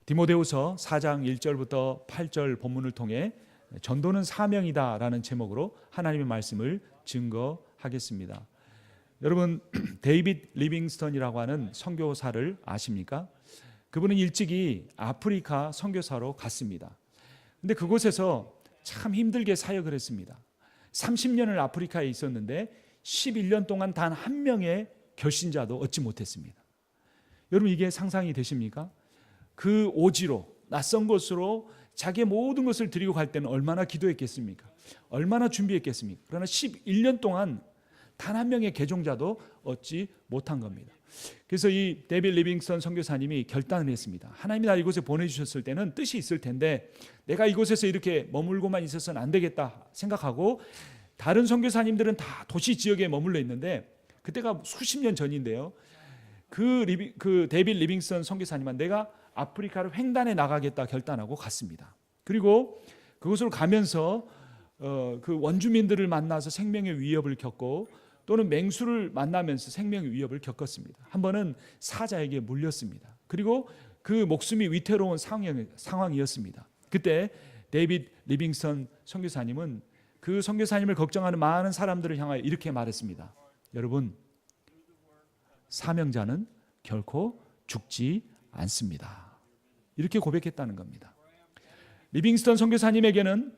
디모데후서 4장 1절부터 8절 본문을 통해 전도는 사명이다라는 제목으로 하나님의 말씀을 증거하겠습니다. 여러분, 데이빗 리빙스턴이라고 하는 선교사를 아십니까? 그분은 일찍이 아프리카 선교사로 갔습니다. 근데 그곳에서 참 힘들게 사역을 했습니다. 30년을 아프리카에 있었는데 11년 동안 단 한 명의 결신자도 얻지 못했습니다. 여러분, 이게 상상이 되십니까? 그 오지로 낯선 곳으로 자기의 모든 것을 드리고 갈 때는 얼마나 기도했겠습니까? 얼마나 준비했겠습니까? 그러나 11년 동안 단 한 명의 개종자도 얻지 못한 겁니다. 그래서 이 데이빗 리빙스턴 선교사님이 결단을 했습니다. 하나님이 날 이곳에 보내주셨을 때는 뜻이 있을 텐데 내가 이곳에서 이렇게 머물고만 있어서는 안 되겠다 생각하고, 다른 선교사님들은 다 도시 지역에 머물러 있는데 그때가 수십 년 전인데요, 그 데이빗 리빙스턴 선교사님은 내가 아프리카를 횡단해 나가겠다 결단하고 갔습니다. 그리고 그곳으로 가면서 그 원주민들을 만나서 생명의 위협을 겪고, 또는 맹수를 만나면서 생명의 위협을 겪었습니다. 한 번은 사자에게 물렸습니다. 그리고 그 목숨이 위태로운 상황이었습니다. 그때 데이빗 리빙스턴 선교사님은 그 선교사님을 걱정하는 많은 사람들을 향하여 이렇게 말했습니다. 여러분, 사명자는 결코 죽지 않습니다. 이렇게 고백했다는 겁니다. 리빙스턴 선교사님에게는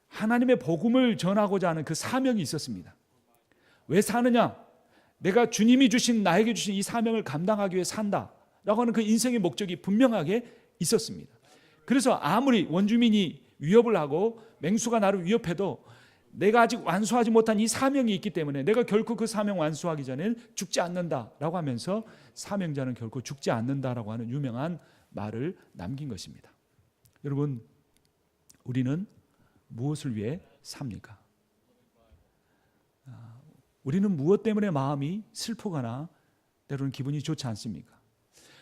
하나님의 복음을 전하고자 하는 그 사명이 있었습니다. 왜 사느냐? 내가 주님이 주신, 나에게 주신 이 사명을 감당하기 위해 산다라고 하는 그 인생의 목적이 분명하게 있었습니다. 그래서 아무리 원주민이 위협을 하고 맹수가 나를 위협해도 내가 아직 완수하지 못한 이 사명이 있기 때문에 내가 결코 그 사명 완수하기 전에는 죽지 않는다라고 하면서 사명자는 결코 죽지 않는다라고 하는 유명한 말을 남긴 것입니다. 여러분, 우리는 무엇을 위해 삽니까? 우리는 무엇 때문에 마음이 슬프거나 때로는 기분이 좋지 않습니까?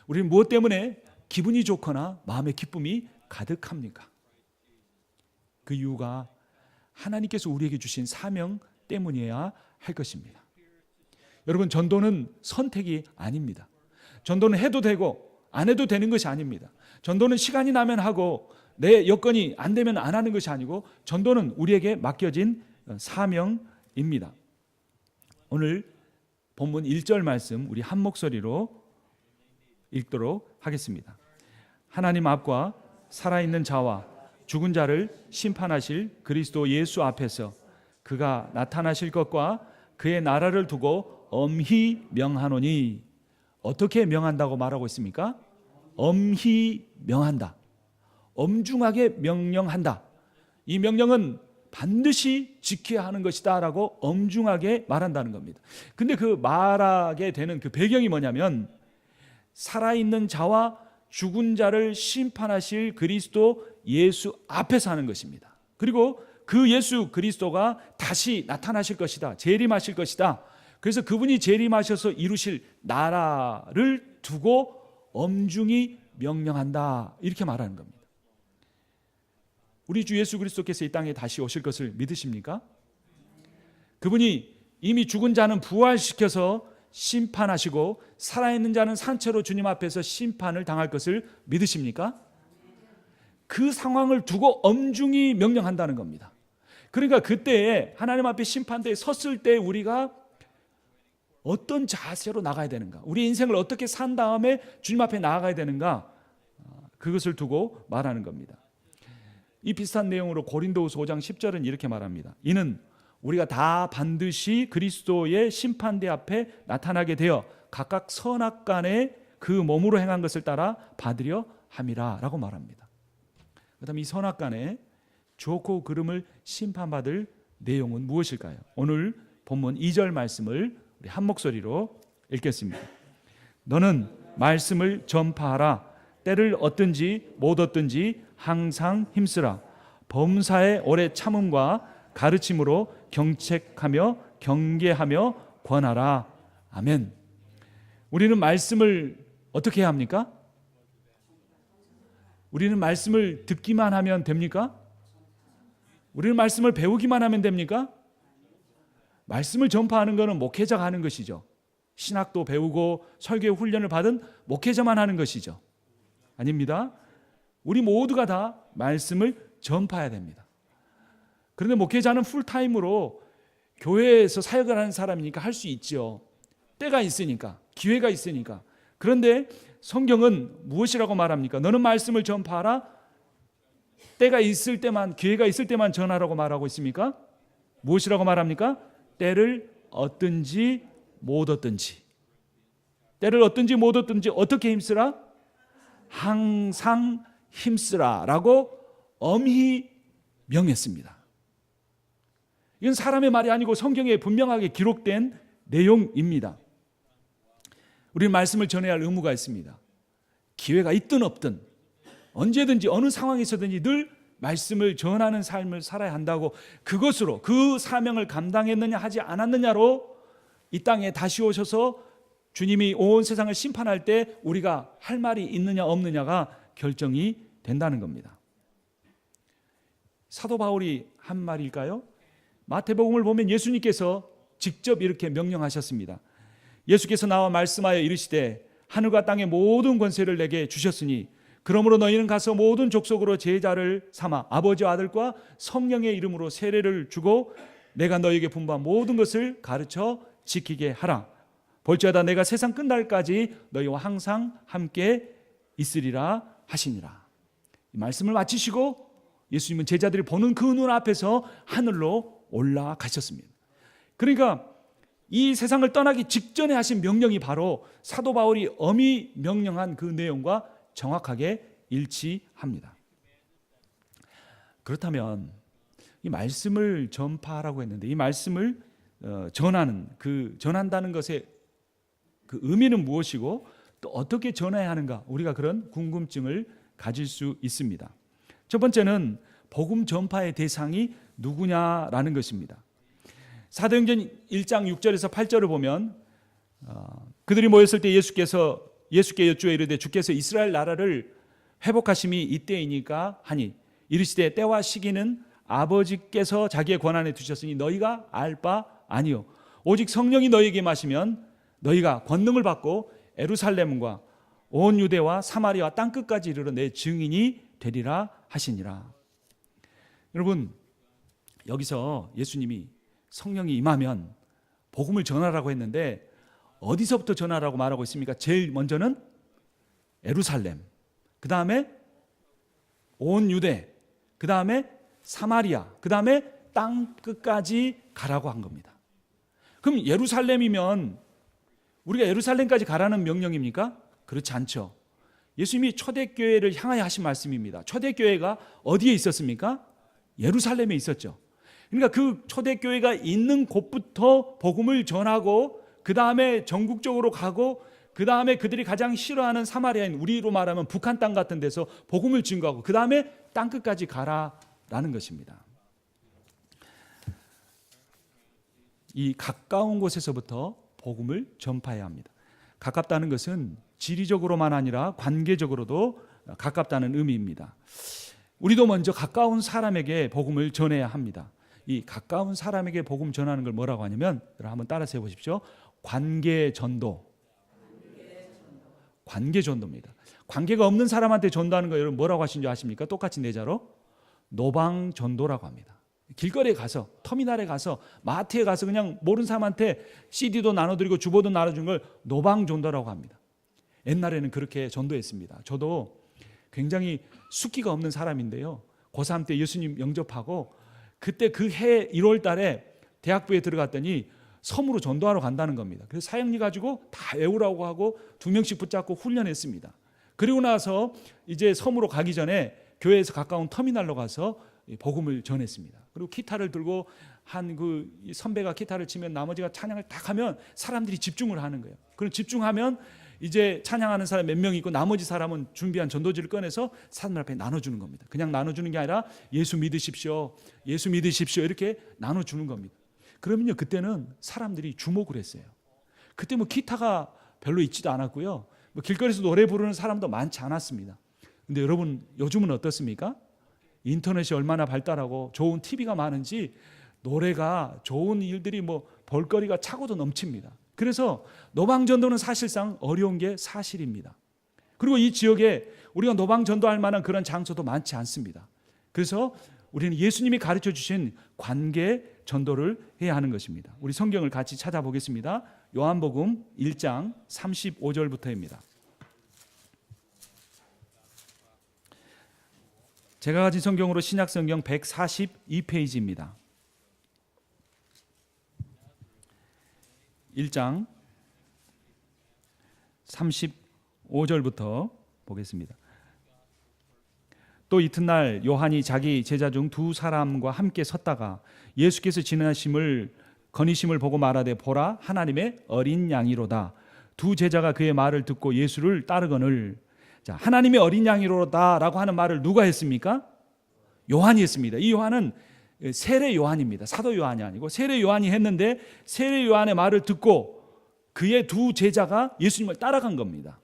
우리는 무엇 때문에 기분이 좋거나 마음의 기쁨이 가득합니까? 그 이유가 하나님께서 우리에게 주신 사명 때문이어야 할 것입니다. 여러분, 전도는 선택이 아닙니다. 전도는 해도 되고 안 해도 되는 것이 아닙니다. 전도는 시간이 나면 하고 내 여건이 안 되면 안 하는 것이 아니고, 전도는 우리에게 맡겨진 사명입니다. 오늘 본문 1절 말씀 우리 한 목소리로 읽도록 하겠습니다. 하나님 앞과 살아있는 자와 죽은 자를 심판하실 그리스도 예수 앞에서 그가 나타나실 것과 그의 나라를 두고 엄히 명하노니. 어떻게 명한다고 말하고 있습니까? 엄히 명한다. 엄중하게 명령한다. 이 명령은 반드시 지켜야 하는 것이다 라고 엄중하게 말한다는 겁니다. 근데 그 말하게 되는 그 배경이 뭐냐면, 살아있는 자와 죽은 자를 심판하실 그리스도 예수 앞에서 하는 것입니다. 그리고 그 예수 그리스도가 다시 나타나실 것이다, 재림하실 것이다. 그래서 그분이 재림하셔서 이루실 나라를 두고 엄중히 명령한다, 이렇게 말하는 겁니다. 우리 주 예수 그리스도께서 이 땅에 다시 오실 것을 믿으십니까? 그분이 이미 죽은 자는 부활시켜서 심판하시고 살아있는 자는 산채로 주님 앞에서 심판을 당할 것을 믿으십니까? 그 상황을 두고 엄중히 명령한다는 겁니다. 그러니까 그때에 하나님 앞에 심판대에 섰을 때 우리가 어떤 자세로 나가야 되는가, 우리 인생을 어떻게 산 다음에 주님 앞에 나아가야 되는가, 그것을 두고 말하는 겁니다. 이 비슷한 내용으로 고린도후서 5장 10절은 이렇게 말합니다. 이는 우리가 다 반드시 그리스도의 심판대 앞에 나타나게 되어 각각 선악간에 그 몸으로 행한 것을 따라 받으려 함이라 라고 말합니다. 그 다음에 이 선악간에 좋고 그름을 심판받을 내용은 무엇일까요? 오늘 본문 2절 말씀을 우리 한 목소리로 읽겠습니다. 너는 말씀을 전파하라. 때를 얻든지 못 얻든지 항상 힘쓰라. 범사의 오래 참음과 가르침으로 경책하며 경계하며 권하라. 아멘. 우리는 말씀을 어떻게 해야 합니까? 우리는 말씀을 듣기만 하면 됩니까? 우리는 말씀을 배우기만 하면 됩니까? 말씀을 전파하는 것은 목회자가 하는 것이죠. 신학도 배우고 설교 훈련을 받은 목회자만 하는 것이죠. 아닙니다. 우리 모두가 다 말씀을 전파해야 됩니다. 그런데 목회자는 풀타임으로 교회에서 사역을 하는 사람이니까 할 수 있죠. 때가 있으니까, 기회가 있으니까. 그런데 성경은 무엇이라고 말합니까? 너는 말씀을 전파하라. 때가 있을 때만, 기회가 있을 때만 전하라고 말하고 있습니까? 무엇이라고 말합니까? 때를 얻든지 못 얻든지. 때를 얻든지 못 얻든지 어떻게 힘쓰라? 항상 힘쓰라 라고 엄히 명했습니다. 이건 사람의 말이 아니고 성경에 분명하게 기록된 내용입니다. 우리는 말씀을 전해야 할 의무가 있습니다. 기회가 있든 없든 언제든지 어느 상황에서든지 늘 말씀을 전하는 삶을 살아야 한다고, 그것으로 그 사명을 감당했느냐 하지 않았느냐로 이 땅에 다시 오셔서 주님이 온 세상을 심판할 때 우리가 할 말이 있느냐 없느냐가 결정이 된다는 겁니다. 사도 바울이 한 말일까요? 마태복음을 보면 예수님께서 직접 이렇게 명령하셨습니다. 예수께서 나와 말씀하여 이르시되 하늘과 땅의 모든 권세를 내게 주셨으니 그러므로 너희는 가서 모든 족속으로 제자를 삼아 아버지와 아들과 성령의 이름으로 세례를 주고 내가 너희에게 분부한 모든 것을 가르쳐 지키게 하라. 볼지어다 내가 세상 끝날까지 너희와 항상 함께 있으리라 하시니라. 이 말씀을 마치시고 예수님은 제자들이 보는 그 눈 앞에서 하늘로 올라가셨습니다. 그러니까 이 세상을 떠나기 직전에 하신 명령이 바로 사도 바울이 엄히 명령한 그 내용과 정확하게 일치합니다. 그렇다면 이 말씀을 전파하라고 했는데 이 말씀을 전한다는 것의 그 의미는 무엇이고 또 어떻게 전해야 하는가, 우리가 그런 궁금증을 가질 수 있습니다. 첫 번째는 복음 전파의 대상이 누구냐라는 것입니다. 사도행전 1장 6절에서 8절을 보면 그들이 모였을 때 예수께 여쭈어 이르되 주께서 이스라엘 나라를 회복하심이 이때이니까 하니 이르시되 때와 시기는 아버지께서 자기의 권한에 두셨으니 너희가 알 바 아니요 오직 성령이 너희에게 마시면 너희가 권능을 받고 예루살렘과 온 유대와 사마리아 땅끝까지 이르러 내 증인이 되리라 하시니라. 여러분, 여기서 예수님이 성령이 임하면 복음을 전하라고 했는데 어디서부터 전하라고 말하고 있습니까? 제일 먼저는 예루살렘, 그 다음에 온 유대, 그 다음에 사마리아, 그 다음에 땅끝까지 가라고 한 겁니다. 그럼 예루살렘이면 우리가 예루살렘까지 가라는 명령입니까? 그렇지 않죠. 예수님이 초대교회를 향하여 하신 말씀입니다. 초대교회가 어디에 있었습니까? 예루살렘에 있었죠. 그러니까 그 초대교회가 있는 곳부터 복음을 전하고 그 다음에 전국적으로 가고 그 다음에 그들이 가장 싫어하는 사마리아인, 우리로 말하면 북한 땅 같은 데서 복음을 증거하고 그 다음에 땅끝까지 가라라는 것입니다. 이 가까운 곳에서부터 복음을 전파해야 합니다. 가깝다는 것은 지리적으로만 아니라 관계적으로도 가깝다는 의미입니다. 우리도 먼저 가까운 사람에게 복음을 전해야 합니다. 이 가까운 사람에게 복음 전하는 걸 뭐라고 하냐면, 여러분 한번 따라서 해보십시오. 관계전도. 관계전도입니다. 관계가 없는 사람한테 전도하는 거 여러분 뭐라고 하신 줄 아십니까? 똑같이 내자로 노방전도라고 합니다. 길거리에 가서, 터미널에 가서, 마트에 가서 그냥 모르는 사람한테 CD도 나눠드리고 주보도 나눠준 걸 노방전도라고 합니다. 옛날에는 그렇게 전도했습니다. 저도 굉장히 숫기가 없는 사람인데요, 고3 때 예수님 영접하고 그때 그 해 1월 달에 대학부에 들어갔더니 섬으로 전도하러 간다는 겁니다. 그래서 사역리 가지고 다 외우라고 하고 2명씩 붙잡고 훈련했습니다. 그리고 나서 이제 섬으로 가기 전에 교회에서 가까운 터미널로 가서 복음을 전했습니다. 그리고 기타를 들고 한 그 선배가 기타를 치면 나머지가 찬양을 딱 하면 사람들이 집중을 하는 거예요. 그럼 집중하면 이제 찬양하는 사람 몇 명 있고 나머지 사람은 준비한 전도지를 꺼내서 사람들 앞에 나눠주는 겁니다. 그냥 나눠주는 게 아니라 예수 믿으십시오, 예수 믿으십시오 이렇게 나눠주는 겁니다. 그러면요, 그때는 사람들이 주목을 했어요. 그때 뭐 기타가 별로 있지도 않았고요, 뭐 길거리에서 노래 부르는 사람도 많지 않았습니다. 근데 여러분 요즘은 어떻습니까? 인터넷이 얼마나 발달하고 좋은 TV가 많은지 노래가 좋은 일들이 뭐 볼거리가 차고도 넘칩니다. 그래서 노방전도는 사실상 어려운 게 사실입니다. 그리고 이 지역에 우리가 노방 전도할 만한 그런 장소도 많지 않습니다. 그래서 우리는 예수님이 가르쳐 주신 관계 전도를 해야 하는 것입니다. 우리 성경을 같이 찾아보겠습니다. 요한복음 1장 35절부터입니다. 제가 가진 성경으로 신약성경 142페이지입니다. 1장 35절부터 보겠습니다. 또 이튿날 요한이 자기 제자 중 두 사람과 함께 섰다가 예수께서 지나심을 거니심을 보고 말하되 보라 하나님의 어린 양이로다. 두 제자가 그의 말을 듣고 예수를 따르거늘. 자, 하나님의 어린 양이로다라고 하는 말을 누가 했습니까? 요한이 했습니다. 이 요한은 세례 요한입니다. 사도 요한이 아니고 세례 요한이 했는데 세례 요한의 말을 듣고 그의 두 제자가 예수님을 따라간 겁니다.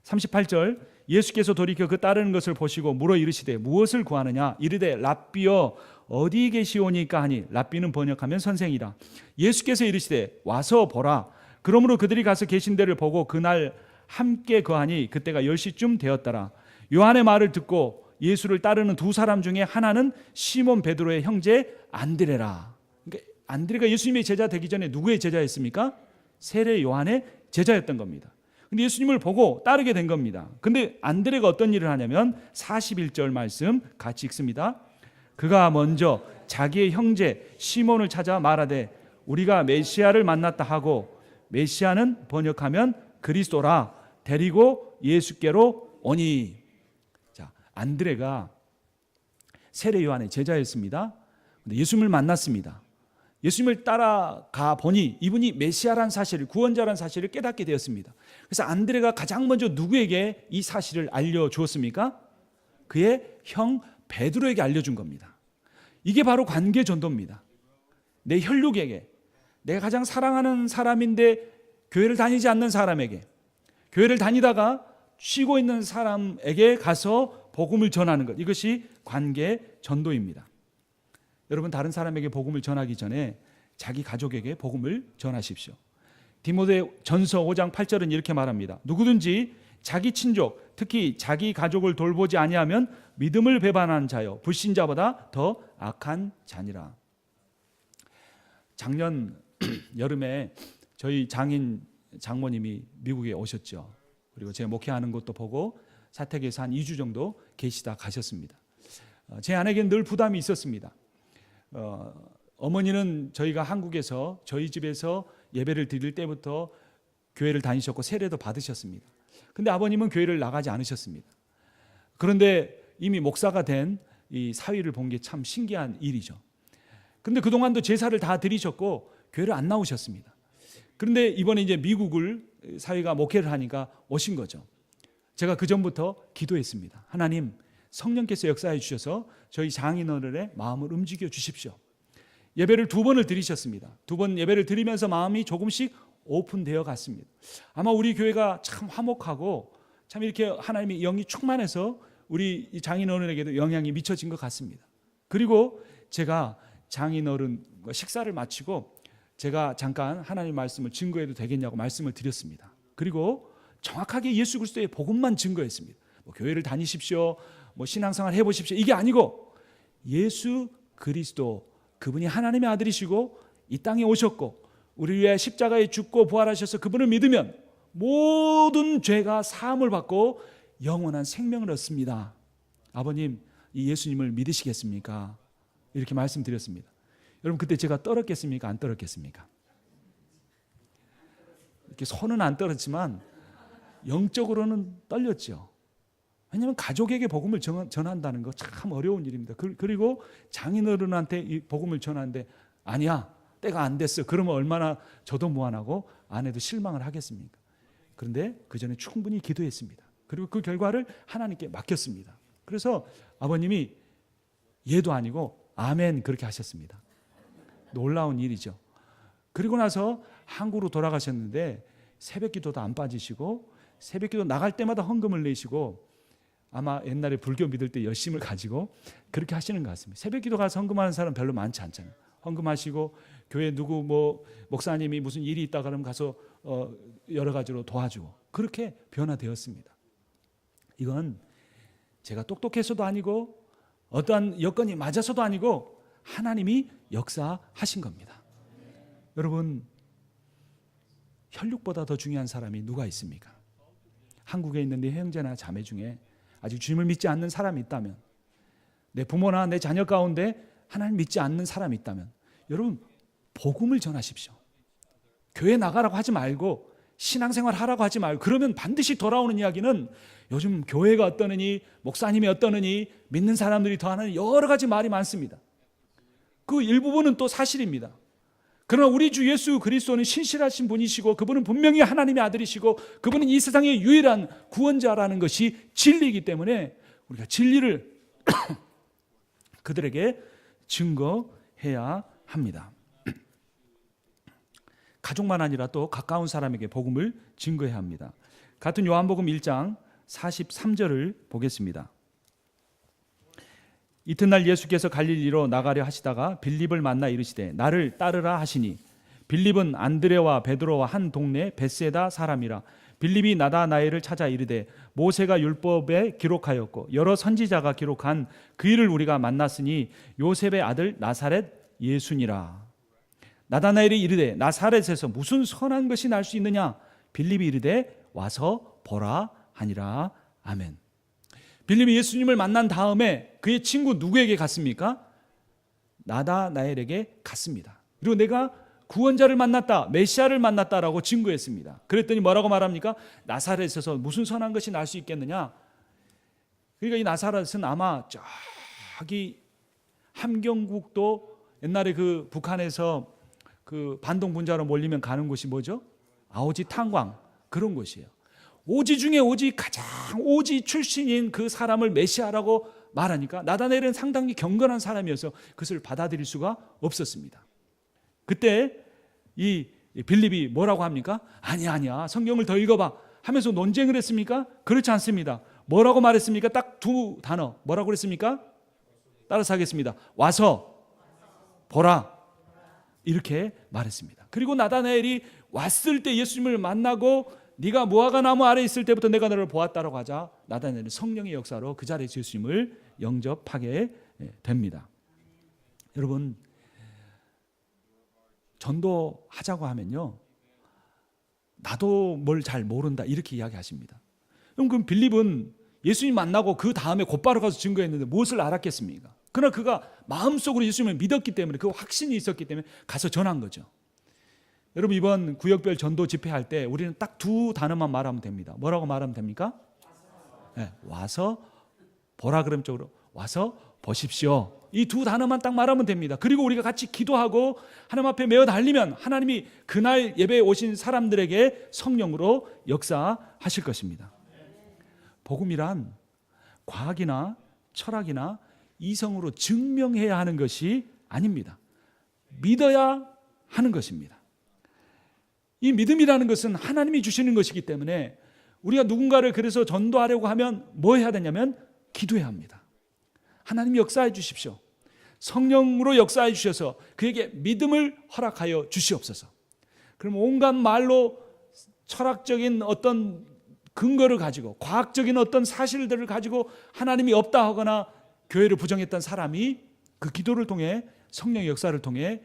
38절 예수께서 돌이켜 그 따르는 것을 보시고 물어 이르시되 무엇을 구하느냐 이르되 랍비여 어디 계시오니까 하니 랍비는 번역하면 선생이라. 예수께서 이르시되 와서 보라. 그러므로 그들이 가서 계신 데를 보고 그날 함께 거하니 그때가 10시쯤 되었더라. 요한의 말을 듣고 예수를 따르는 두 사람 중에 하나는 시몬 베드로의 형제 안드레라. 그러니까 안드레가 예수님의 제자 되기 전에 누구의 제자였습니까? 세례 요한의 제자였던 겁니다. 근데 예수님을 보고 따르게 된 겁니다. 근데 안드레가 어떤 일을 하냐면 41절 말씀 같이 읽습니다. 그가 먼저 자기의 형제 시몬을 찾아 말하되 우리가 메시아를 만났다 하고, 메시아는 번역하면 그리스도라, 데리고 예수께로 오니. 자, 안드레가 세례 요한의 제자였습니다. 근데 예수님을 만났습니다. 예수님을 따라가 보니 이분이 메시아란 사실을, 구원자란 사실을 깨닫게 되었습니다. 그래서 안드레가 가장 먼저 누구에게 이 사실을 알려주었습니까? 그의 형 베드로에게 알려준 겁니다. 이게 바로 관계 전도입니다. 내 혈육에게, 내가 가장 사랑하는 사람인데 교회를 다니지 않는 사람에게, 교회를 다니다가 쉬고 있는 사람에게 가서 복음을 전하는 것, 이것이 관계 전도입니다. 여러분, 다른 사람에게 복음을 전하기 전에 자기 가족에게 복음을 전하십시오. 디모데전서 5장 8절은 이렇게 말합니다. 누구든지 자기 친족, 특히 자기 가족을 돌보지 아니하면 믿음을 배반한 자여 불신자보다 더 악한 자니라. 작년 여름에 저희 장인 장모님이 미국에 오셨죠. 그리고 제가 목회하는 것도 보고 사택에서 한 2주 정도 계시다 가셨습니다. 제 아내에게는 늘 부담이 있었습니다. 어머니는 저희가 한국에서 저희 집에서 예배를 드릴 때부터 교회를 다니셨고 세례도 받으셨습니다. 근데 아버님은 교회를 나가지 않으셨습니다. 그런데 이미 목사가 된 이 사위를 본 게 참 신기한 일이죠. 근데 그동안도 제사를 다 드리셨고 교회를 안 나오셨습니다. 그런데 이번에 이제 미국을 사위가 목회를 하니까 오신 거죠. 제가 그 전부터 기도했습니다. 하나님, 성령께서 역사해 주셔서 저희 장인어른의 마음을 움직여 주십시오. 예배를 2번을 드리셨습니다. 2번 예배를 드리면서 마음이 조금씩 오픈되어 갔습니다. 아마 우리 교회가 참 화목하고 참 이렇게 하나님의 영이 충만해서 우리 장인어른에게도 영향이 미쳐진 것 같습니다. 그리고 제가 장인어른과 식사를 마치고 제가 잠깐 하나님 말씀을 증거해도 되겠냐고 말씀을 드렸습니다. 그리고 정확하게 예수 그리스도의 복음만 증거했습니다. 뭐 교회를 다니십시오, 뭐 신앙생활 해보십시오, 이게 아니고 예수 그리스도, 그분이 하나님의 아들이시고 이 땅에 오셨고 우리 위해 십자가에 죽고 부활하셔서 그분을 믿으면 모든 죄가 사함을 받고 영원한 생명을 얻습니다. 아버님, 이 예수님을 믿으시겠습니까? 이렇게 말씀드렸습니다. 여러분, 그때 제가 떨었겠습니까? 안 떨었겠습니까? 이렇게 손은 안 떨었지만 영적으로는 떨렸죠. 왜냐하면 가족에게 복음을 전한다는 거 참 어려운 일입니다. 그리고 장인어른한테 이 복음을 전하는데 아니야, 때가 안 됐어. 그러면 얼마나 저도 무안하고 아내도 실망을 하겠습니까? 그런데 그 전에 충분히 기도했습니다. 그리고 그 결과를 하나님께 맡겼습니다. 그래서 아버님이 예도 아니고 아멘 그렇게 하셨습니다. 놀라운 일이죠. 그리고 나서 한국으로 돌아가셨는데 새벽기도도 안 빠지시고 새벽기도 나갈 때마다 헌금을 내시고 아마 옛날에 불교 믿을 때 열심을 가지고 그렇게 하시는 것 같습니다. 새벽기도 가서 헌금하는 사람 별로 많지 않잖아요. 헌금하시고 교회 누구 뭐 목사님이 무슨 일이 있다 그러면 가서 여러 가지로 도와주고 그렇게 변화되었습니다. 이건 제가 똑똑해서도 아니고 어떠한 여건이 맞아서도 아니고 하나님이 역사하신 겁니다. 여러분, 혈육보다 더 중요한 사람이 누가 있습니까? 한국에 있는 네 형제나 자매 중에 아직 주님을 믿지 않는 사람이 있다면, 내 부모나 내 자녀 가운데 하나님 믿지 않는 사람이 있다면, 여러분 복음을 전하십시오. 교회 나가라고 하지 말고 신앙생활 하라고 하지 말고, 그러면 반드시 돌아오는 이야기는 요즘 교회가 어떠느니, 목사님이 어떠느니, 믿는 사람들이 더하는 여러 가지 말이 많습니다. 그 일부분은 또 사실입니다. 그러나 우리 주 예수 그리스도는 신실하신 분이시고, 그분은 분명히 하나님의 아들이시고, 그분은 이 세상의 유일한 구원자라는 것이 진리이기 때문에 우리가 진리를 그들에게 증거해야 합니다. 가족만 아니라 또 가까운 사람에게 복음을 증거해야 합니다. 같은 요한복음 1장 43절을 보겠습니다. 이튿날 예수께서 갈릴리로 나가려 하시다가 빌립을 만나 이르시되 나를 따르라 하시니, 빌립은 안드레와 베드로와 한 동네 벳세다 사람이라. 빌립이 나다나엘을 찾아 이르되 모세가 율법에 기록하였고 여러 선지자가 기록한 그 일을 우리가 만났으니 요셉의 아들 나사렛 예수니라. 나다나엘이 이르되 나사렛에서 무슨 선한 것이 날 수 있느냐? 빌립이 이르되 와서 보라 하니라. 아멘. 빌립이 예수님을 만난 다음에 그의 친구 누구에게 갔습니까? 나다나엘에게 갔습니다. 그리고 내가 구원자를 만났다, 메시아를 만났다라고 증거했습니다. 그랬더니 뭐라고 말합니까? 나사렛에서 무슨 선한 것이 날 수 있겠느냐? 그러니까 이 나사렛은 아마 저기 함경국도, 옛날에 그 북한에서 그 반동 분자로 몰리면 가는 곳이 뭐죠? 아오지 탄광, 그런 곳이에요. 오지 중에 오지, 가장 오지 출신인 그 사람을 메시아라고 말하니까 나다나엘은 상당히 경건한 사람이어서 그것을 받아들일 수가 없었습니다. 그때 이 빌립이 뭐라고 합니까? 아니야 성경을 더 읽어봐 하면서 논쟁을 했습니까? 그렇지 않습니다. 뭐라고 말했습니까? 딱 두 단어. 뭐라고 그랬습니까? 따라서 하겠습니다. 와서 보라, 이렇게 말했습니다. 그리고 나다나엘이 왔을 때 예수님을 만나고 네가 무화과 나무 아래 있을 때부터 내가 너를 보았다라고 하자 나다나엘은 성령의 역사로 그 자리에서 예수님을 영접하게 됩니다. 여러분, 전도하자고 하면요, 나도 뭘 잘 모른다 이렇게 이야기하십니다. 그럼 빌립은 예수님 만나고 그 다음에 곧바로 가서 증거했는데 무엇을 알았겠습니까? 그러나 그가 마음속으로 예수님을 믿었기 때문에, 그 확신이 있었기 때문에 가서 전한 거죠. 여러분, 이번 구역별 전도 집회할 때 우리는 딱 두 단어만 말하면 됩니다. 뭐라고 말하면 됩니까? 네, 와서 보라. 그럼 쪽으로 와서 보십시오. 이 두 단어만 딱 말하면 됩니다. 그리고 우리가 같이 기도하고 하나님 앞에 메어 달리면 하나님이 그날 예배에 오신 사람들에게 성령으로 역사하실 것입니다. 복음이란 과학이나 철학이나 이성으로 증명해야 하는 것이 아닙니다. 믿어야 하는 것입니다. 이 믿음이라는 것은 하나님이 주시는 것이기 때문에 우리가 누군가를 그래서 전도하려고 하면 뭐 해야 되냐면 기도해야 합니다. 하나님이 역사해 주십시오. 성령으로 역사해 주셔서 그에게 믿음을 허락하여 주시옵소서. 그럼 온갖 말로 철학적인 어떤 근거를 가지고, 과학적인 어떤 사실들을 가지고 하나님이 없다 하거나 교회를 부정했던 사람이 그 기도를 통해, 성령의 역사를 통해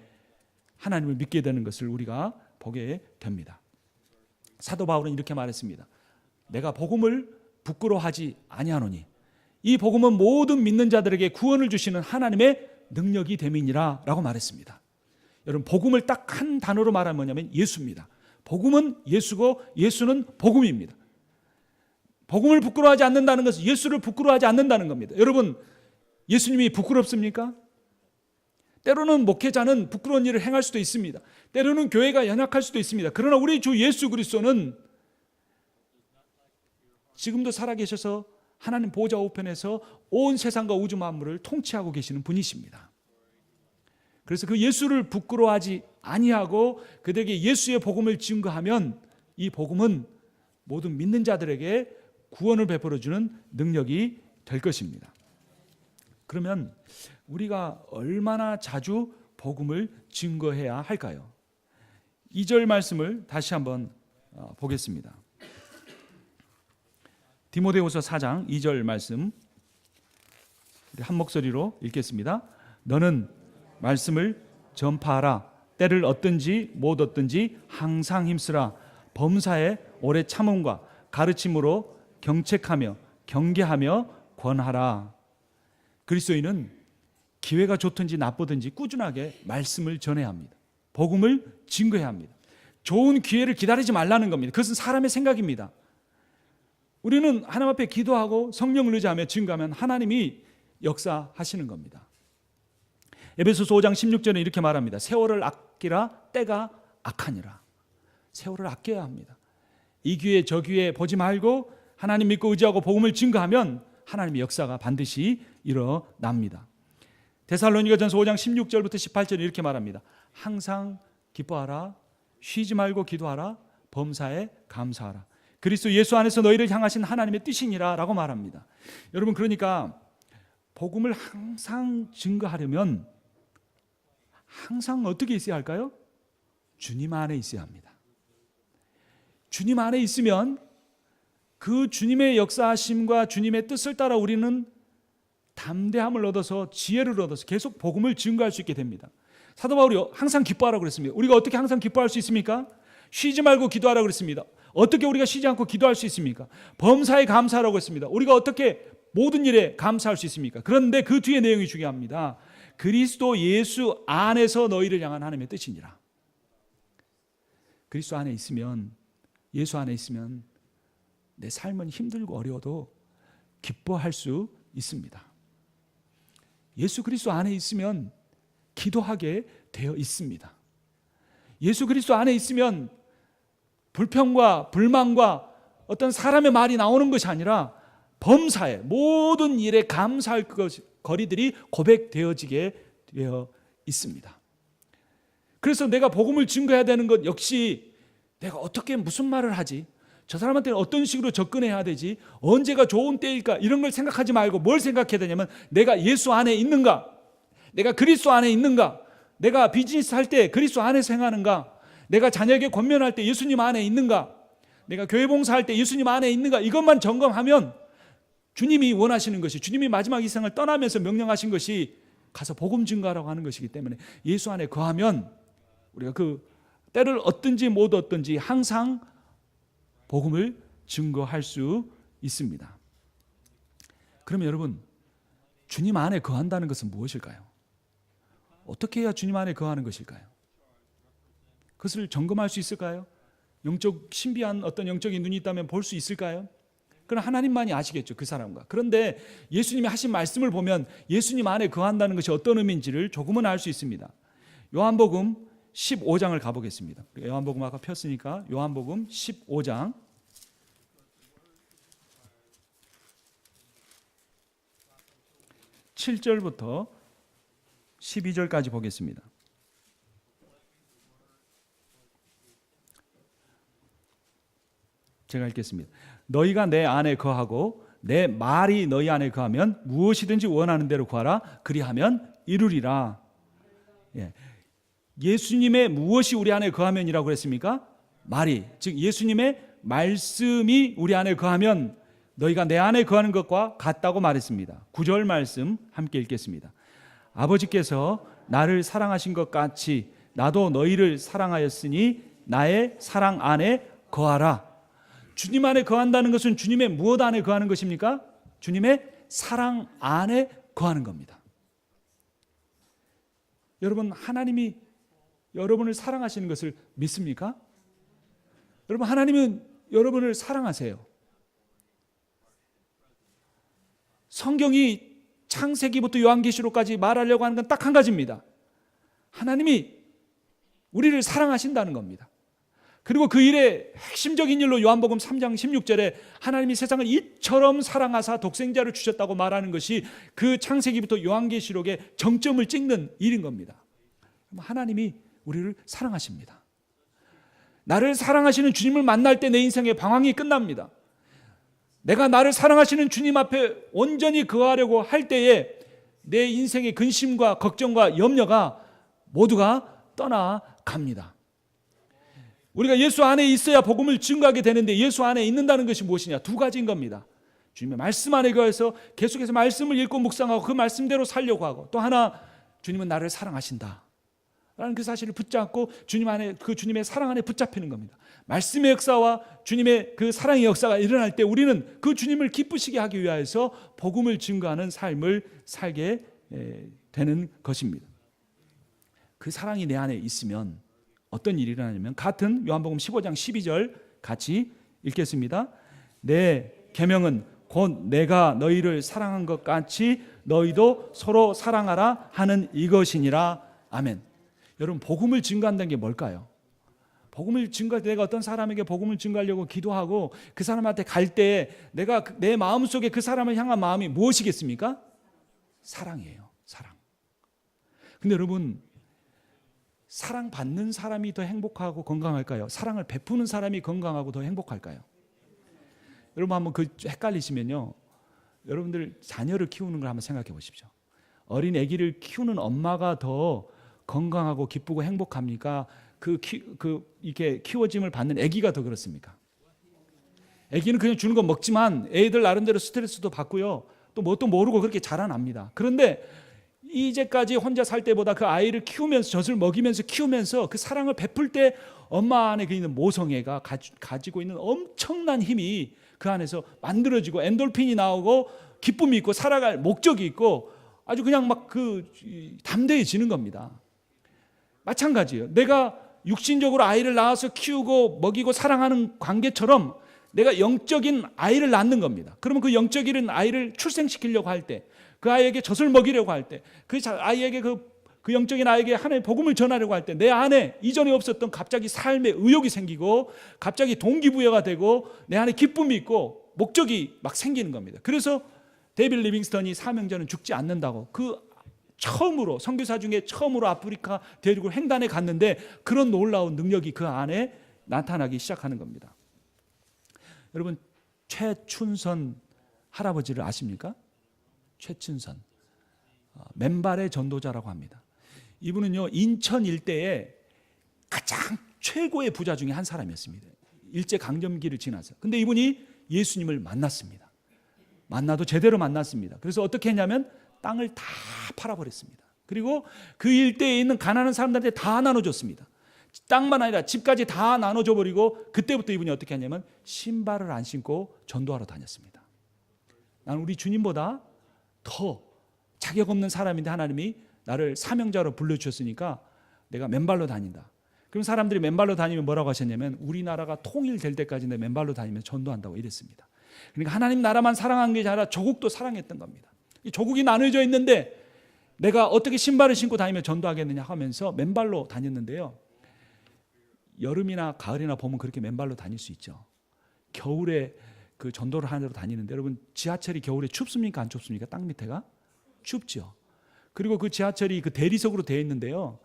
하나님을 믿게 되는 것을 우리가 보게 됩니다. 사도 바울은 이렇게 말했습니다. 내가 복음을 부끄러워하지 아니하노니 이 복음은 모든 믿는 자들에게 구원을 주시는 하나님의 능력이 됨이니라 라고 말했습니다. 여러분, 복음을 딱 한 단어로 말하면 뭐냐면 예수입니다. 복음은 예수고 예수는 복음입니다. 복음을 부끄러워하지 않는다는 것은 예수를 부끄러워하지 않는다는 겁니다. 여러분, 예수님이 부끄럽습니까? 때로는 목회자는 부끄러운 일을 행할 수도 있습니다. 때로는 교회가 연약할 수도 있습니다. 그러나 우리 주 예수 그리스도는 지금도 살아계셔서 하나님 보좌 우편에서 온 세상과 우주 만물을 통치하고 계시는 분이십니다. 그래서 그 예수를 부끄러워하지 아니하고 그들에게 예수의 복음을 증거하면 이 복음은 모든 믿는 자들에게 구원을 베풀어주는 능력이 될 것입니다. 그러면 우리가 얼마나 자주 복음을 증거해야 할까요? 2절 말씀을 다시 한번 보겠습니다. 디모데후서 4장 2절 말씀 우리 한 목소리로 읽겠습니다. 너는 말씀을 전파하라. 때를 얻든지 못 얻든지 항상 힘쓰라. 범사에 오래 참음과 가르침으로 경책하며 경계하며 권하라. 그리스도인은 기회가 좋든지 나쁘든지 꾸준하게 말씀을 전해야 합니다. 복음을 증거해야 합니다. 좋은 기회를 기다리지 말라는 겁니다. 그것은 사람의 생각입니다. 우리는 하나님 앞에 기도하고 성령을 의지하며 증거하면 하나님이 역사하시는 겁니다. 에베소서 5장 16절에 이렇게 말합니다. 세월을 아끼라 때가 악하니라. 세월을 아껴야 합니다. 이 기회 저 기회 보지 말고 하나님 믿고 의지하고 복음을 증거하면 하나님의 역사가 반드시 일어납니다. 데살로니가전서 5장 16절부터 18절에 이렇게 말합니다. 항상 기뻐하라. 쉬지 말고 기도하라. 범사에 감사하라. 그리스도 예수 안에서 너희를 향하신 하나님의 뜻이니라 라고 말합니다. 여러분, 그러니까 복음을 항상 증거하려면 항상 어떻게 있어야 할까요? 주님 안에 있어야 합니다. 주님 안에 있으면 그 주님의 역사하심과 주님의 뜻을 따라 우리는 담대함을 얻어서 지혜를 얻어서 계속 복음을 증거할 수 있게 됩니다. 사도 바울이 항상 기뻐하라고 그랬습니다. 우리가 어떻게 항상 기뻐할 수 있습니까? 쉬지 말고 기도하라고 그랬습니다. 어떻게 우리가 쉬지 않고 기도할 수 있습니까? 범사에 감사하라고 했습니다. 우리가 어떻게 모든 일에 감사할 수 있습니까? 그런데 그 뒤에 내용이 중요합니다. 그리스도 예수 안에서 너희를 향한 하나님의 뜻이니라. 그리스도 안에 있으면, 예수 안에 있으면 내 삶은 힘들고 어려워도 기뻐할 수 있습니다. 예수 그리스도 안에 있으면 기도하게 되어 있습니다. 예수 그리스도 안에 있으면 불평과 불만과 어떤 사람의 말이 나오는 것이 아니라 범사에 모든 일에 감사할 거리들이 고백되어지게 되어 있습니다. 그래서 내가 복음을 증거해야 되는 것 역시 내가 어떻게 무슨 말을 하지? 저 사람한테는 어떤 식으로 접근해야 되지? 언제가 좋은 때일까? 이런 걸 생각하지 말고 뭘 생각해야 되냐면 내가 예수 안에 있는가? 내가 그리스도 안에 있는가? 내가 비즈니스 할 때 그리스도 안에서 행하는가? 내가 자녀에게 권면할 때 예수님 안에 있는가? 내가 교회 봉사할 때 예수님 안에 있는가? 이것만 점검하면 주님이 원하시는 것이, 주님이 마지막 이 세상을 떠나면서 명령하신 것이 가서 복음 증거하라고 하는 것이기 때문에 예수 안에 거하면 우리가 그 때를 얻든지 못 얻든지 항상 복음을 증거할 수 있습니다. 그러면 여러분, 주님 안에 거한다는 것은 무엇일까요? 어떻게 해야 주님 안에 거하는 것일까요? 그것을 점검할 수 있을까요? 영적 신비한 어떤 영적인 눈이 있다면 볼 수 있을까요? 그건 하나님만이 아시겠죠, 그 사람과. 그런데 예수님이 하신 말씀을 보면 예수님 안에 거한다는 것이 어떤 의미인지를 조금은 알 수 있습니다. 요한복음 15장을 가보겠습니다. 요한복음 아까 폈으니까 요한복음 15장 7절부터 12절까지 보겠습니다. 제가 읽겠습니다. 너희가 내 안에 거하고 내 말이 너희 안에 거하면 무엇이든지 원하는 대로 구하라. 그리하면 이루리라. 예수님의 무엇이 우리 안에 거하면이라고 그랬습니까? 말이, 즉 예수님의 말씀이 우리 안에 거하면 너희가 내 안에 거하는 것과 같다고 말했습니다. 9절 말씀 함께 읽겠습니다. 아버지께서 나를 사랑하신 것 같이 나도 너희를 사랑하였으니 나의 사랑 안에 거하라. 주님 안에 거한다는 것은 주님의 무엇 안에 거하는 것입니까? 주님의 사랑 안에 거하는 겁니다. 여러분, 하나님이 여러분을 사랑하시는 것을 믿습니까? 여러분, 하나님은 여러분을 사랑하세요. 성경이 창세기부터 요한계시록까지 말하려고 하는 건 딱 한 가지입니다. 하나님이 우리를 사랑하신다는 겁니다. 그리고 그 일의 핵심적인 일로 요한복음 3장 16절에 하나님이 세상을 이처럼 사랑하사 독생자를 주셨다고 말하는 것이 그 창세기부터 요한계시록의 정점을 찍는 일인 겁니다. 하나님이 우리를 사랑하십니다. 나를 사랑하시는 주님을 만날 때 내 인생의 방황이 끝납니다. 내가 나를 사랑하시는 주님 앞에 온전히 거하려고 할 때에 내 인생의 근심과 걱정과 염려가 모두가 떠나갑니다. 우리가 예수 안에 있어야 복음을 증거하게 되는데 예수 안에 있는다는 것이 무엇이냐? 두 가지인 겁니다. 주님의 말씀 안에 거해서 계속해서 말씀을 읽고 묵상하고 그 말씀대로 살려고 하고, 또 하나 주님은 나를 사랑하신다 라는 그 사실을 붙잡고 주님 안에, 그 주님의 사랑 안에 붙잡히는 겁니다. 말씀의 역사와 주님의 그 사랑의 역사가 일어날 때 우리는 그 주님을 기쁘시게 하기 위하여서 복음을 증거하는 삶을 살게 되는 것입니다. 그 사랑이 내 안에 있으면 어떤 일이 일어나냐면, 같은 요한복음 15장 12절 같이 읽겠습니다. 내 계명은 곧 내가 너희를 사랑한 것 같이 너희도 서로 사랑하라 하는 이것이니라. 아멘. 여러분, 복음을 증거한다는 게 뭘까요? 복음을 증거할 때, 내가 어떤 사람에게 복음을 증거하려고 기도하고 그 사람한테 갈 때 내가 내 마음속에 그 사람을 향한 마음이 무엇이겠습니까? 사랑이에요. 사랑. 근데 여러분, 사랑받는 사람이 더 행복하고 건강할까요? 사랑을 베푸는 사람이 건강하고 더 행복할까요? 여러분, 한번 그 헷갈리시면요, 여러분들 자녀를 키우는 걸 한번 생각해 보십시오. 어린 아기를 키우는 엄마가 더 건강하고 기쁘고 행복합니까? 이렇게 키워짐을 받는 아기가 더 그렇습니까? 아기는 그냥 주는 거 먹지만 애들 나름대로 스트레스도 받고요, 또 뭣도 모르고 그렇게 자라납니다. 그런데 이제까지 혼자 살 때보다 그 아이를 키우면서, 젖을 먹이면서 키우면서 그 사랑을 베풀 때 엄마 안에 있는 모성애가 가지고 있는 엄청난 힘이 그 안에서 만들어지고 엔돌핀이 나오고 기쁨이 있고 살아갈 목적이 있고 아주 그냥 막 담대해지는 겁니다. 마찬가지예요. 내가 육신적으로 아이를 낳아서 키우고 먹이고 사랑하는 관계처럼 내가 영적인 아이를 낳는 겁니다. 그러면 그 영적인 아이를 출생시키려고 할 때, 그 아이에게 젖을 먹이려고 할 때, 그 아이에게 그 영적인 아이에게 하나님의 복음을 전하려고 할 때 내 안에 이전에 없었던 갑자기 삶의 의욕이 생기고 갑자기 동기부여가 되고 내 안에 기쁨이 있고 목적이 막 생기는 겁니다. 그래서 데이빗 리빙스턴이 사명자는 죽지 않는다고, 처음으로 선교사 중에 처음으로 아프리카 대륙을 횡단해 갔는데 그런 놀라운 능력이 그 안에 나타나기 시작하는 겁니다. 여러분, 최춘선 할아버지를 아십니까? 최춘선, 맨발의 전도자라고 합니다. 이분은요, 인천 일대에 가장 최고의 부자 중에 한 사람이었습니다. 일제강점기를 지나서. 근데 이분이 예수님을 만났습니다. 만나도 제대로 만났습니다. 그래서 어떻게 했냐면 땅을 다 팔아버렸습니다. 그리고 그 일대에 있는 가난한 사람들한테 다 나눠줬습니다. 땅만 아니라 집까지 다 나눠줘버리고, 그때부터 이분이 어떻게 하냐면 신발을 안 신고 전도하러 다녔습니다. 나는 우리 주님보다 더 자격 없는 사람인데 하나님이 나를 사명자로 불러주셨으니까 내가 맨발로 다닌다. 그럼 사람들이 맨발로 다니면 뭐라고 하셨냐면, 우리나라가 통일될 때까지 내 맨발로 다니면서 전도한다고 이랬습니다. 그러니까 하나님 나라만 사랑한 게 아니라 조국도 사랑했던 겁니다. 이 조국이 나눠져 있는데 내가 어떻게 신발을 신고 다니며 전도하겠느냐 하면서 맨발로 다녔는데요, 여름이나 가을이나 봄은 그렇게 맨발로 다닐 수 있죠. 겨울에 그 전도를 하러 다니는데, 여러분, 지하철이 겨울에 춥습니까? 안 춥습니까? 땅 밑에가 춥죠. 그리고 그 지하철이 그 대리석으로 되어 있는데요,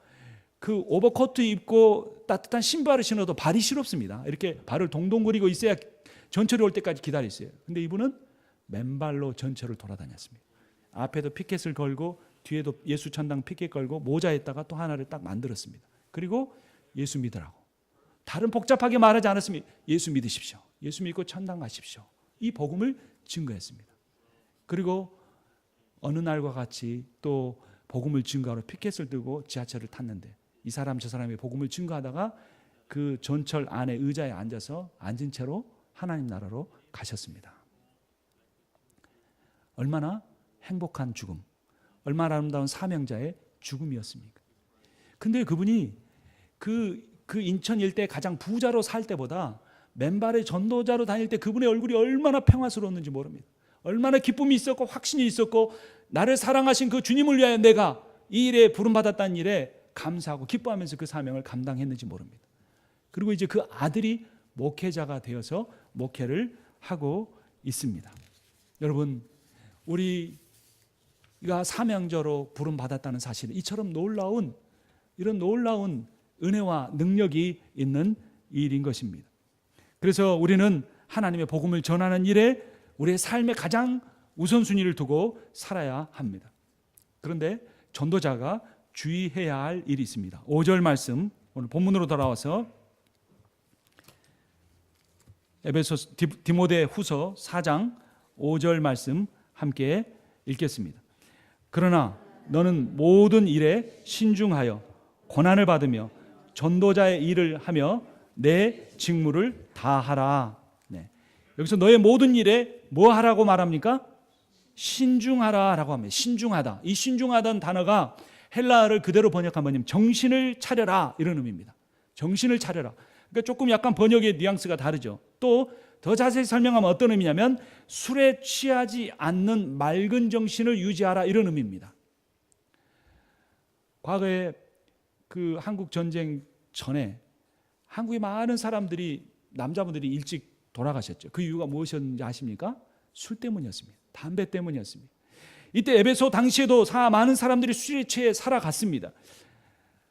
그 오버코트 입고 따뜻한 신발을 신어도 발이 시렵습니다. 이렇게 발을 동동 거리고 있어야 전철이 올 때까지 기다렸어요. 근데 이분은 맨발로 전철을 돌아다녔습니다. 앞에도 피켓을 걸고 뒤에도 예수 천당 피켓 걸고 모자에다가 또 하나를 딱 만들었습니다. 그리고 예수 믿으라고. 다른 복잡하게 말하지 않았습니다. 예수 믿으십시오. 예수 믿고 천당 가십시오. 이 복음을 증거했습니다. 그리고 어느 날과 같이 또 복음을 증거하러 피켓을 들고 지하철을 탔는데, 이 사람 저 사람이 복음을 증거하다가 그 전철 안에 의자에 앉아서 앉은 채로 하나님 나라로 가셨습니다. 얼마나 행복한 죽음, 얼마나 아름다운 사명자의 죽음이었습니까? 근데 그분이 그 인천 일대 가장 부자로 살 때보다 맨발의 전도자로 다닐 때 그분의 얼굴이 얼마나 평화스러웠는지 모릅니다. 얼마나 기쁨이 있었고 확신이 있었고, 나를 사랑하신 그 주님을 위하여 내가 이 일에 부름받았다는 일에 감사하고 기뻐하면서 그 사명을 감당했는지 모릅니다. 그리고 이제 그 아들이 목회자가 되어서 목회를 하고 있습니다. 여러분, 우리가 사명자로 부름받았다는 사실은 이처럼 이런 놀라운 은혜와 능력이 있는 일인 것입니다. 그래서 우리는 하나님의 복음을 전하는 일에 우리의 삶의 가장 우선순위를 두고 살아야 합니다. 그런데 전도자가 주의해야 할 일이 있습니다. 5절 말씀, 오늘 본문으로 돌아와서 디모데 후서 4장 5절 말씀 함께 읽겠습니다. 그러나 너는 모든 일에 신중하여 고난을 받으며 전도자의 일을 하며 내 직무를 다하라. 네. 여기서 너의 모든 일에 뭐 하라고 말합니까? 신중하라라고 합니다. 신중하다. 이 신중하다는 단어가 헬라어를 그대로 번역하면 정신을 차려라 이런 의미입니다. 정신을 차려라. 그러니까 조금 약간 번역의 뉘앙스가 다르죠. 또 더 자세히 설명하면 어떤 의미냐면 술에 취하지 않는 맑은 정신을 유지하라 이런 의미입니다. 과거에 그 한국 전쟁 전에 한국의 많은 사람들이 남자분들이 일찍 돌아가셨죠. 그 이유가 무엇이었는지 아십니까? 술 때문이었습니다. 담배 때문이었습니다. 이때 에베소 당시에도 많은 사람들이 술에 취해 살아갔습니다.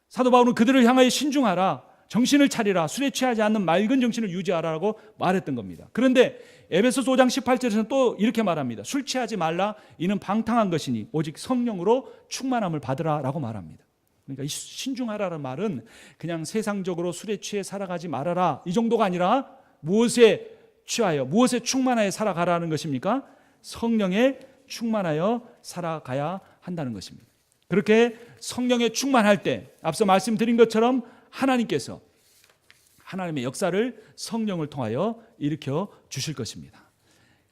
사도 바울은 그들을 향하여 신중하라, 정신을 차리라, 술에 취하지 않는 맑은 정신을 유지하라고 말했던 겁니다. 그런데 에베소서 5장 18절에서는 또 이렇게 말합니다. 술 취하지 말라, 이는 방탕한 것이니 오직 성령으로 충만함을 받으라라고 말합니다. 그러니까 이 신중하라는 말은 그냥 세상적으로 술에 취해 살아가지 말아라 이 정도가 아니라 무엇에 취하여, 무엇에 충만하여 살아가라는 것입니까? 성령에 충만하여 살아가야 한다는 것입니다. 그렇게 성령에 충만할 때 앞서 말씀드린 것처럼 하나님께서 하나님의 역사를 성령을 통하여 일으켜 주실 것입니다.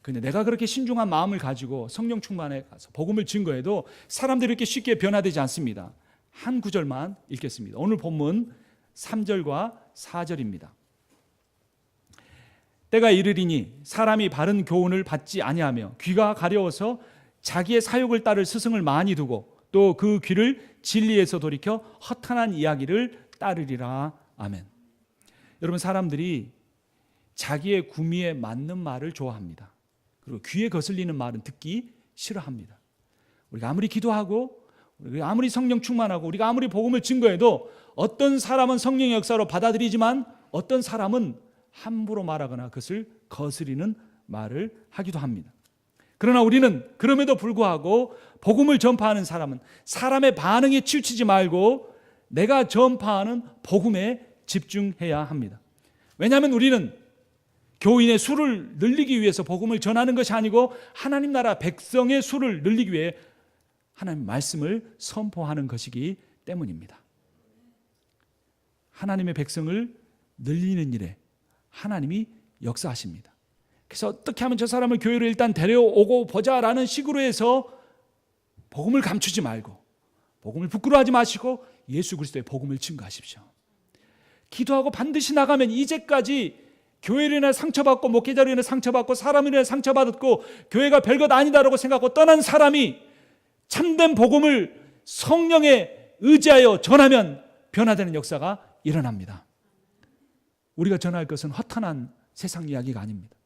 그런데 내가 그렇게 신중한 마음을 가지고 성령 충만에 가서 복음을 증거해도 사람들이 이렇게 쉽게 변화되지 않습니다. 한 구절만 읽겠습니다. 오늘 본문 3절과 4절입니다. 때가 이르리니 사람이 바른 교훈을 받지 아니하며 귀가 가려워서 자기의 사욕을 따를 스승을 많이 두고 또 그 귀를 진리에서 돌이켜 허탄한 이야기를 따르리라. 아멘. 여러분, 사람들이 자기의 구미에 맞는 말을 좋아합니다. 그리고 귀에 거슬리는 말은 듣기 싫어합니다. 우리가 아무리 기도하고 우리가 아무리 성령 충만하고 우리가 아무리 복음을 증거해도 어떤 사람은 성령의 역사로 받아들이지만 어떤 사람은 함부로 말하거나 그것을 거스리는 말을 하기도 합니다. 그러나 우리는 그럼에도 불구하고 복음을 전파하는 사람은 사람의 반응에 치우치지 말고 내가 전파하는 복음에 집중해야 합니다. 왜냐하면 우리는 교인의 수를 늘리기 위해서 복음을 전하는 것이 아니고 하나님 나라 백성의 수를 늘리기 위해 하나님의 말씀을 선포하는 것이기 때문입니다. 하나님의 백성을 늘리는 일에 하나님이 역사하십니다. 그래서 어떻게 하면 저 사람을 교회로 일단 데려오고 보자라는 식으로 해서 복음을 감추지 말고 복음을 부끄러워하지 마시고 예수 그리스도의 복음을 증거하십시오. 기도하고 반드시 나가면 이제까지 교회로 인해 상처받고 목회자로 인해 상처받고 사람으로 인해 상처받았고 교회가 별것 아니다라고 생각하고 떠난 사람이 참된 복음을 성령에 의지하여 전하면 변화되는 역사가 일어납니다. 우리가 전할 것은 허탄한 세상 이야기가 아닙니다.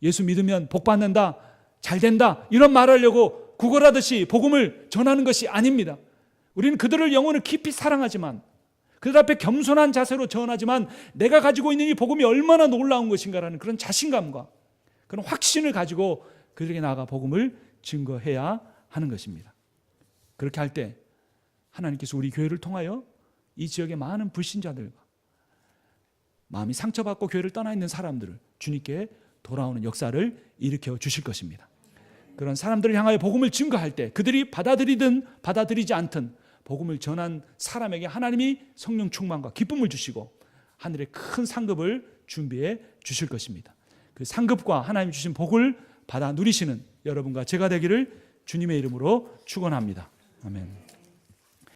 예수 믿으면 복 받는다, 잘 된다 이런 말하려고 구걸하듯이 복음을 전하는 것이 아닙니다. 우리는 그들을 영혼을 깊이 사랑하지만 그들 앞에 겸손한 자세로 전하지만 내가 가지고 있는 이 복음이 얼마나 놀라운 것인가라는 그런 자신감과 그런 확신을 가지고 그들에게 나아가 복음을 증거해야 하는 것입니다. 그렇게 할 때 하나님께서 우리 교회를 통하여 이 지역의 많은 불신자들과 마음이 상처받고 교회를 떠나 있는 사람들을 주님께 돌아오는 역사를 일으켜 주실 것입니다. 그런 사람들을 향하여 복음을 증거할 때 그들이 받아들이든 받아들이지 않든 복음을 전한 사람에게 하나님이 성령 충만과 기쁨을 주시고 하늘의 큰 상급을 준비해 주실 것입니다. 그 상급과 하나님 주신 복을 받아 누리시는 여러분과 제가 되기를 주님의 이름으로 축원합니다. 아멘.